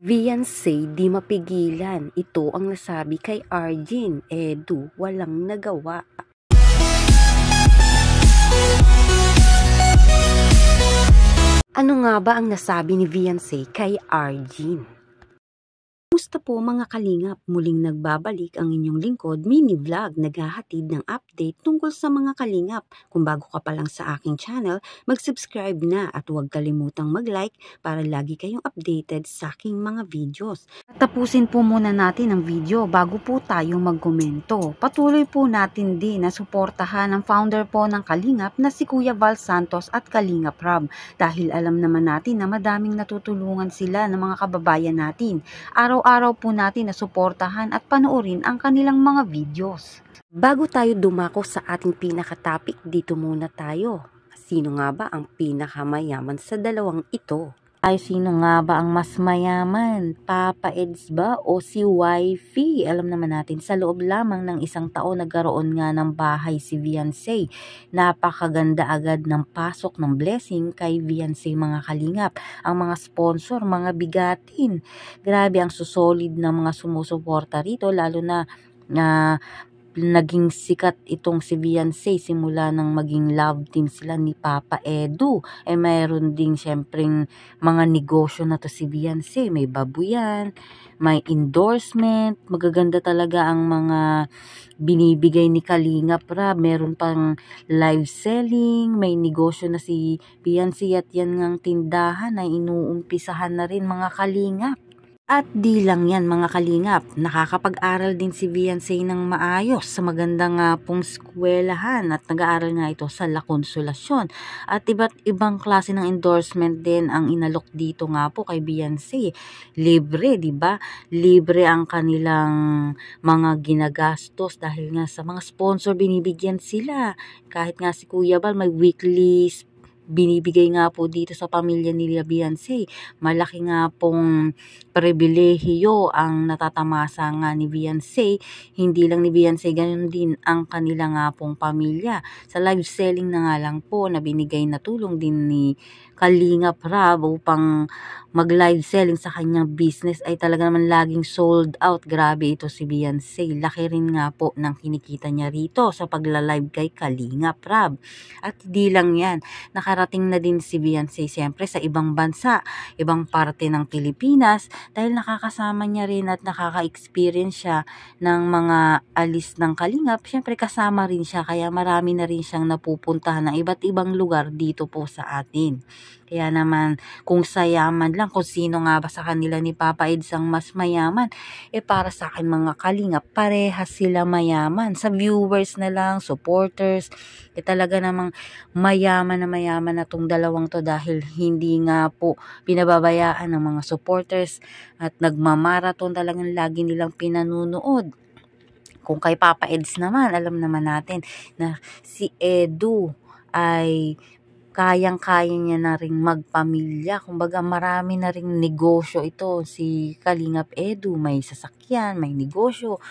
Beyonce di mapigilan, ito ang nasabi kay Arjin, Edu walang nagawa. Ano nga ba ang nasabi ni Beyonce kay Arjin? Kumusta po mga kalingap? Muling nagbabalik ang inyong lingkod mini vlog naghahatid ng update tungkol sa mga kalingap. Kung bago ka pa lang sa aking channel, mag-subscribe na at huwag kalimutang mag-like para lagi kayong updated sa aking mga videos. Tapusin po muna natin ang video bago po tayo magkomento. Patuloy po natin din na suportahan ang founder po ng Kalingap na si Kuya Val Santos at Kalingap Rob dahil alam naman natin na madaming natutulungan sila ng mga kababayan natin. Araw-araw po natin na suportahan at panoorin ang kanilang mga videos. Bago tayo dumako sa ating pinaka-topic, dito muna tayo. Sino nga ba ang pinakamayaman sa dalawang ito? Ay, sino nga ba ang mas mayaman? Papa Eds ba o si Wifey? Alam naman natin, sa loob lamang ng isang taon nagkaroon nga ng bahay si Beyonce. Napakaganda agad ng pasok ng blessing kay Beyonce mga kalingap. Ang mga sponsor, mga bigatin. Grabe ang susolid ng mga sumusuporta rito, lalo na naging sikat itong si Beyonce simula nang maging love team sila ni Papa Edu. Mayroon ding syempreng mga negosyo na to si Beyonce. May babuyan, may endorsement, magaganda talaga ang mga binibigay ni Kalingap Rob. Meron pang live selling, may negosyo na si Beyonce at yan ngang tindahan ay inuumpisahan na rin mga Kalingap. At di lang yan mga kalingap, nakakapag-aral din si Beyonce ng maayos sa magandang pong eskwelahan at nag-aaral nga ito sa La Consolacion. At iba't ibang klase ng endorsement din ang inalok dito nga po kay Beyonce. Libre, di ba? Libre ang kanilang mga ginagastos dahil nga sa mga sponsor binibigyan sila. Kahit nga si Kuya Bal may weekly binibigay nga po dito sa pamilya ni Beyonce. Malaki nga pong pribilehiyo ang natatamasa nga ni Beyonce. Hindi lang ni Beyonce, ganun din ang kanila nga pong pamilya. Sa live selling na nga lang po na binigay na tulong din ni Kalingap Rob upang mag-live selling sa kanyang business ay talaga naman laging sold out. Grabe ito si Beyonce. Laki rin nga po ng kinikita niya rito sa pagla-live kay Kalingap Rob. At di lang yan, nakarating na din si Beyonce siyempre sa ibang bansa, ibang parte ng Pilipinas dahil nakakasama niya rin at nakaka-experience siya ng mga alis ng Kalingap. Siyempre kasama rin siya kaya marami na rin siyang napupuntahan ng iba't ibang lugar dito po sa atin. Kaya naman kung sayaman lang, kung sino nga ba sa kanila ni Papa Eds ang mas mayaman, para sa akin mga Kalingap, parehas sila mayaman. Sa viewers na lang, supporters, talaga namang mayaman na tong dalawang to dahil hindi nga po pinababayaan ng mga supporters at nagmamarathon, talagang lagi nilang pinanunood. Kung kay Papa Eds naman, alam naman natin na si Edu ay kayang-kaya niya na ring magpamilya. Kumbaga marami na ring negosyo ito. Si Kalingap Edu may sasakyan, may negosyo,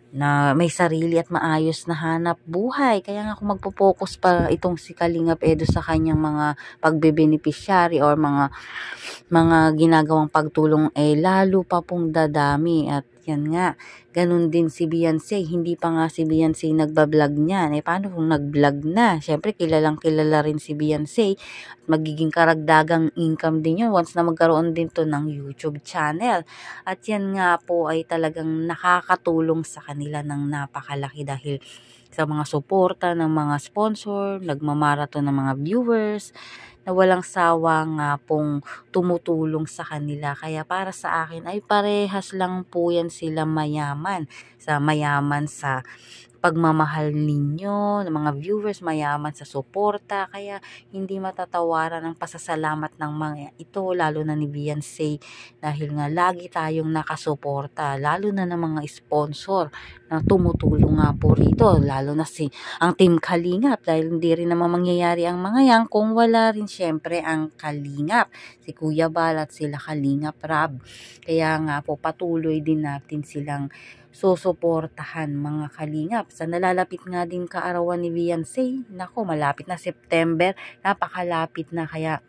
na may sarili at maayos na hanap buhay. Kaya nga kung magpo-focus pa itong si Kalingap Edu sa kanyang mga pagbe-beneficiary or mga ginagawang pagtulong, lalo pa pong dadami. At yan nga, ganun din si Beyonce. Hindi pa nga si Beyonce nagbablog niyan. Paano kung nag-vlog na? Siyempre, kilalang kilala rin si Beyonce. At magiging karagdagang income din yun once na magkaroon din to ng YouTube channel. At yan nga po ay talagang nakakatulong sa kanila ng napakalaki dahil sa mga suporta ng mga sponsor, nagmamarathon ng mga viewers, na walang sawa nga pong tumutulong sa kanila. Kaya para sa akin ay parehas lang po yan sila mayaman. Mayaman sa pagmamahal ninyo, ng mga viewers, mayaman sa suporta. Kaya hindi matatawaran ang pasasalamat ng mga ito, lalo na ni Beyonce dahil nga lagi tayong nakasuporta, lalo na ng mga sponsor na tumutulong nga po rito, lalo na ang Team Kalingap dahil hindi rin naman mangyayari ang mga yan kung wala rin syempre ang Kalingap, si Kuya Bal at sila Kalingap Rob. Kaya nga po patuloy din natin silang susuportahan mga kalingap. Sa nalalapit nga din kaarawan ni Beyonce, nako malapit na September, napakalapit na kaya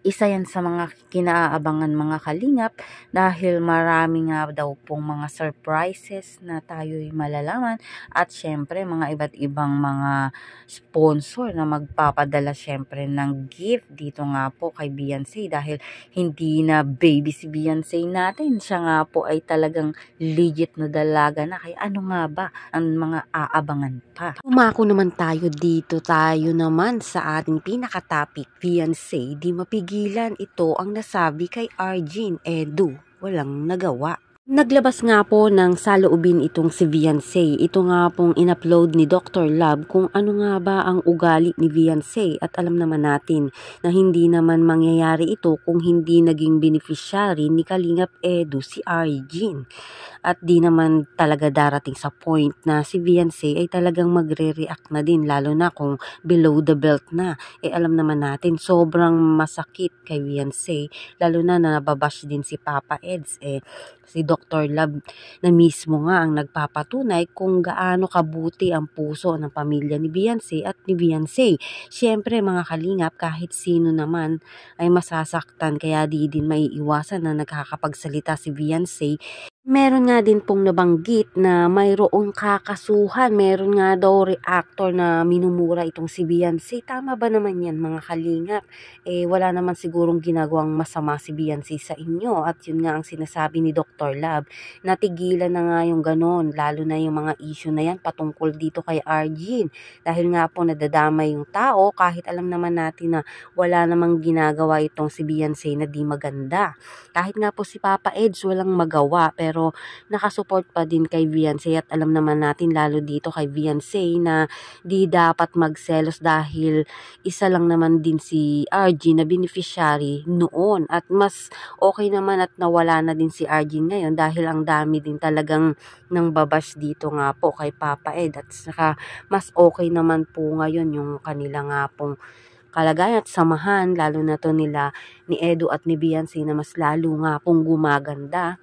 Isa yan sa mga kinaabangan mga kalingap dahil marami nga daw pong mga surprises na tayo'y malalaman at syempre mga iba't ibang mga sponsor na magpapadala syempre ng gift dito nga po kay Beyonce dahil hindi na baby si Beyonce natin. Siya nga po ay talagang legit na dalaga na. Kaya ano nga ba ang mga aabangan pa? Umako naman tayo dito. Tayo naman sa ating pinaka-topic, Beyonce. Di mapigilan, ito ang nasabi kay Arjin Edu. Walang nagawa. Naglabas nga po ng saloobin itong si Beyonce. Ito nga pong in-upload ni Dr. Love kung ano nga ba ang ugali ni Beyonce at alam naman natin na hindi naman mangyayari ito kung hindi naging beneficiary ni Kalingap Edu si Arjin. At di naman talaga darating sa point na si Beyonce ay talagang magre-react na din lalo na kung below the belt na. Alam naman natin sobrang masakit kay Beyonce lalo na nababash din si Papa Eds si Dr. Love na mismo nga ang nagpapatunay kung gaano kabuti ang puso ng pamilya ni Beyonce at ni Beyonce. Siyempre mga kalingap kahit sino naman ay masasaktan kaya di din maiiwasan na nakakapagsalita si Beyonce. Meron nga din pong nabanggit na mayroong kakasuhan. Meron nga daw reactor na minumura itong si Beyonce. Tama ba naman yan mga kalingap? Wala naman sigurong ginagawang masama si Beyonce sa inyo. At yun nga ang sinasabi ni Dr. Love. Natigilan na nga yung ganon. Lalo na yung mga issue na yan patungkol dito kay Arjin. Dahil nga po nadadamay yung tao kahit alam naman natin na wala namang ginagawa itong si Beyonce na di maganda. Kahit nga po si Papa Eds walang magawa pero nakasupport pa din kay Beyonce at alam naman natin lalo dito kay Beyonce na di dapat magselos dahil isa lang naman din si Arjin na beneficiary noon at mas okay naman at nawala na din si Arjin ngayon dahil ang dami din talagang nang babash dito nga po kay Papa Ed at saka mas okay naman po ngayon yung kanila nga pong kalagayan at samahan lalo na to nila ni Edu at ni Beyonce na mas lalo nga pong gumaganda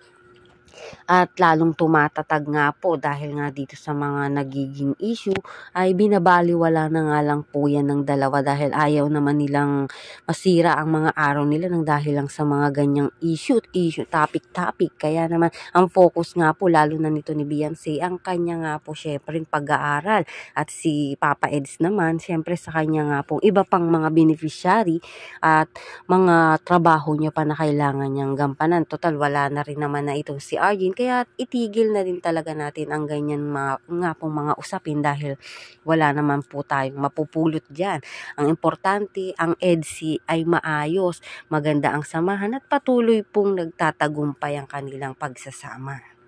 at lalong tumatatag nga po dahil nga dito sa mga nagiging issue ay binabaliwala na nga lang po yan ng dalawa dahil ayaw naman nilang masira ang mga araw nila ng dahil lang sa mga ganyang issue, topic. Kaya naman ang focus nga po lalo na nito ni Beyonce ang kanya nga po syempre pag-aaral at si Papa Eds naman syempre sa kanya nga po iba pang mga beneficiary at mga trabaho niya pa na kailangan niyang gampanan. Total wala na rin naman na itong si Arjin kaya itigil na din talaga natin ang ganyan nga pong mga usapin dahil wala naman po tayong mapupulot dyan. Ang importante ang EDSI ay maayos, maganda ang samahan at patuloy pong nagtatagumpay ang kanilang pagsasama.